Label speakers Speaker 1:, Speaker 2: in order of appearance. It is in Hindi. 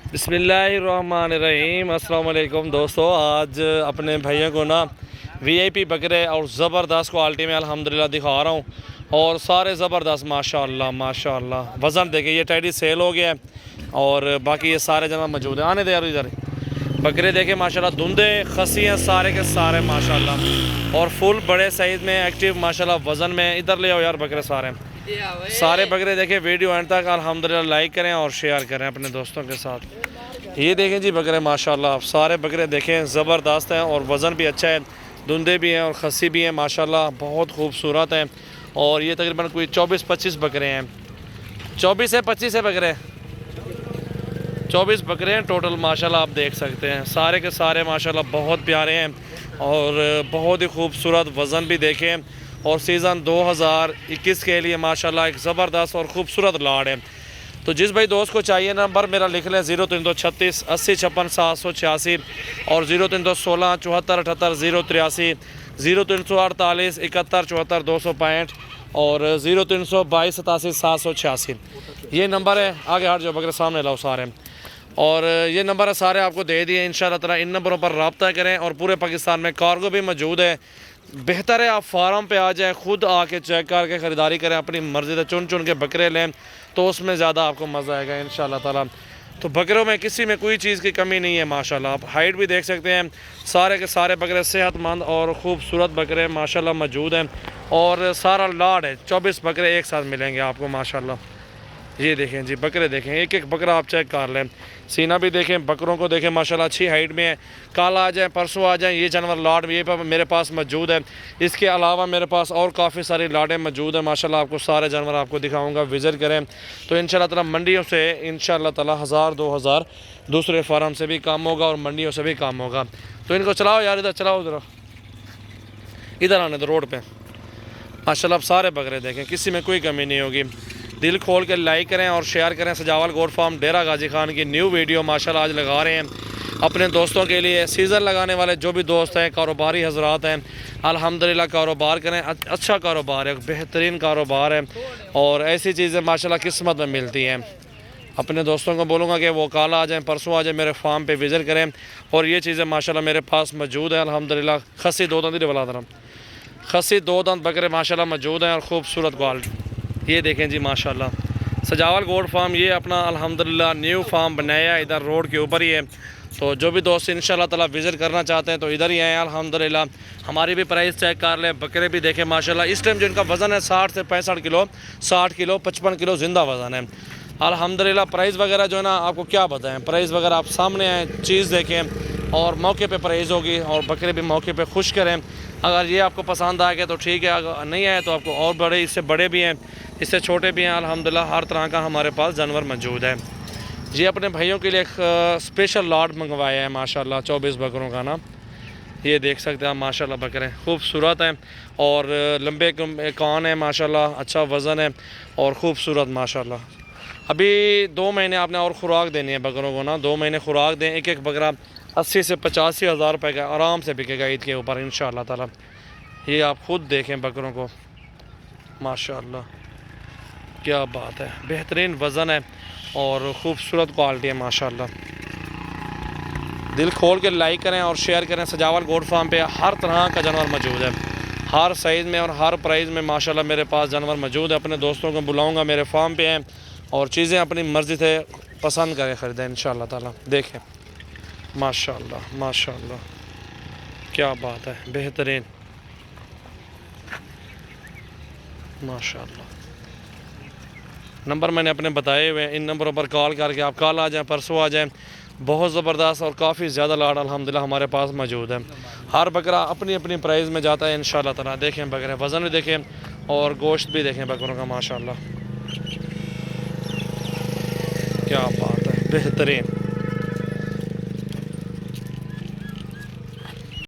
Speaker 1: बिस्मिल्लाहिर्रहमानिर्रहीम। अस्सलाम वालेकुम दोस्तों, आज अपने भैया को ना वीआईपी बकरे और ज़बरदस्त क्वालिटी में अल्हम्दुलिल्लाह दिखा रहा हूँ। और सारे ज़बरदस्त माशाल्लाह माशाल्लाह। वज़न देखिए, ये टैडी सेल हो गया है और बाकी ये सारे जमा मौजूद है। आने दे यार इधर। बकरे देखे माशाल्लाह, धुंधे खसी हैं सारे के सारे माशाल्लाह, और फुल बड़े साइज़ में एक्टिव माशाल्लाह वज़न में। इधर ले आओ यार बकरे सारे बकरे देखें। वीडियो एंड तक अल्हम्दुलिल्लाह लाइक करें और शेयर करें अपने दोस्तों के साथ। ये देखें जी बकरे माशाल्लाह, सारे बकरे देखें ज़बरदस्त हैं और वज़न भी अच्छा है, धुंधे भी हैं और खसी भी हैं माशाल्लाह, बहुत खूबसूरत हैं। और ये तकरीबन कोई 24-25 बकरे हैं, 24 है 25 है बकरे, 24 बकरे हैं टोटल माशाल्लाह। आप देख सकते हैं सारे के सारे माशाल्लाह बहुत प्यारे हैं और बहुत ही खूबसूरत। वज़न भी देखें और सीज़न 2021 के लिए माशाल्लाह एक ज़बरदस्त और ख़ूबसूरत लाड़ है। तो जिस भाई दोस्त को चाहिए नंबर मेरा लिख लें 0336 80 56 786 और 0316 74 78 083, 0348 71 74 265 और 0322 87 786। ये नंबर है। आगे हट जाओ बकरे सामने लाओ सारे। और ये नंबर है सारे आपको दे दिए। इंशाल्लाह ताला इन नंबरों पर रब्ता करें। और पूरे पाकिस्तान में कार्गो भी मौजूद है। बेहतर है आप फार्म पे आ जाएं, खुद आके चेक करके ख़रीदारी करें, अपनी मर्ज़ी से चुन चुन के बकरे लें तो उसमें ज़्यादा आपको मज़ा आएगा इंशाल्लाह ताला। तो बकरों में किसी में कोई चीज़ की कमी नहीं है माशाल्लाह। आप हाइट भी देख सकते हैं, सारे के सारे बकरे सेहतमंद और ख़ूबसूरत बकरे माशाल्लाह मौजूद हैं। और सारा लाड है, 24 बकरे एक साथ मिलेंगे आपको माशाल्लाह। ये देखें जी बकरे देखें, एक एक बकरा आप चेक कर लें। सीना भी देखें, बकरों को देखें माशाल्लाह अच्छी हाइट में है। कल आ जाएँ परसों आ जाएँ, ये जानवर लाड ये मेरे पास मौजूद है। इसके अलावा मेरे पास और काफ़ी सारी लाडें मौजूद हैं माशाल्लाह। आपको सारे जानवर आपको दिखाऊंगा, विज़िट करें। तो इंशाल्लाह ताला मंडियों से इंशाल्लाह ताला 1000-2000 दूसरे फार्म से भी कम होगा और मंडियों से भी कम होगा। तो इनको चलाओ यार, इधर चलाओ, इधर आने दो रोड पर माशाल्लाह। आप सारे बकरे देखें, किसी में कोई कमी नहीं होगी। दिल खोल के लाइक करें और शेयर करें। सजावल गोट फार्म डेरा गाजी खान की न्यू वीडियो माशाल्लाह आज लगा रहे हैं अपने दोस्तों के लिए। सीज़न लगाने वाले जो भी दोस्त हैं, कारोबारी हजरात हैं, अल्हम्दुलिल्लाह कारोबार करें। अच्छा कारोबार है, बेहतरीन कारोबार है और ऐसी चीज़ें माशाल्लाह किस्मत में मिलती हैं। अपने दोस्तों को बोलूँगा कि वो कल आ जाएँ परसों आ जाएँ, मेरे फार्म पे विज़िट करें। और ये चीज़ें माशाल्लाह मेरे पास मौजूद है अल्हम्दुलिल्लाह। खसी 2 दंद वाला तरह खसी 2 दंद बकरे माशाल्लाह मौजूद हैं और ख़ूबसूरत क्वालिटी। ये देखें जी माशाल्लाह, सजावल गोट फार्म ये अपना अल्हम्दुलिल्लाह न्यू फार्म बनाया है, इधर रोड के ऊपर ही है। तो जो भी दोस्त इंशाल्लाह ताला विज़िट करना चाहते हैं तो इधर ही आए अल्हम्दुलिल्लाह। हमारी भी प्राइस चेक कर लें, बकरे भी देखें माशाल्लाह। इस टाइम जिनका वज़न है 60 से 65 किलो, 60 किलो 55 किलो ज़िंदा वज़न है अल्हम्दुलिल्लाह। प्राइस वगैरह जो है ना आपको क्या बताएं, प्राइस वगैरह आप सामने आए, चीज़ देखें और मौके पे प्राइस होगी और बकरे भी मौके पे खुश करें। अगर ये आपको पसंद आ गया तो ठीक है, अगर नहीं आए तो आपको और बड़े, इससे बड़े भी हैं, इससे छोटे भी हैं अल्हम्दुलिल्लाह। हर तरह का हमारे पास जानवर मौजूद है। ये अपने भाइयों के लिए एक स्पेशल लॉट मंगवाया है माशाल्लाह 24 बकरों का ना। ये देख सकते हैं आप माशाल्लाह, बकरे खूबसूरत हैं और लंबे कान है माशाल्लाह, अच्छा वज़न है और ख़ूबसूरत माशाल्लाह। अभी 2 महीने आपने और ख़ुराक देनी है बकरों को ना, 2 महीने ख़ुराक दें। एक एक बकरा 80 से 85 हज़ार रुपये का आराम से बिकेगा ईद के ऊपर इंशाल्लाह ताला। ये आप ख़ुद देखें बकरों को माशाल्लाह, क्या बात है, बेहतरीन वज़न है और ख़ूबसूरत क्वालिटी है माशाल्लाह। दिल खोल के लाइक करें और शेयर करें। सजावल गोट फार्म पे हर तरह का जानवर मौजूद है, हर साइज़ में और हर प्राइस में माशाल्लाह मेरे पास जानवर मौजूद है। अपने दोस्तों को बुलाऊँगा, मेरे फार्म पे हैं और चीज़ें अपनी मर्ज़ी से पसंद करें, ख़रीदें इंशाल्लाह ताला। देखें माशाल्लाह माशाल्लाह, क्या बात है, बेहतरीन माशाल्लाह। नंबर मैंने अपने बताए हुए हैं, इन नंबरों पर कॉल करके आप कल आ जाएं परसों आ जाएं। बहुत ज़बरदस्त और काफ़ी ज़्यादा लाड़ अल्हम्दुलिल्लाह हमारे पास मौजूद है। हर बकरा अपनी अपनी प्राइस में जाता है इंशाल्लाह ताला। देखें बकरे वज़न भी देखें और गोश्त भी देखें बकरों का माशाल्लाह, क्या बात है, बेहतरीन।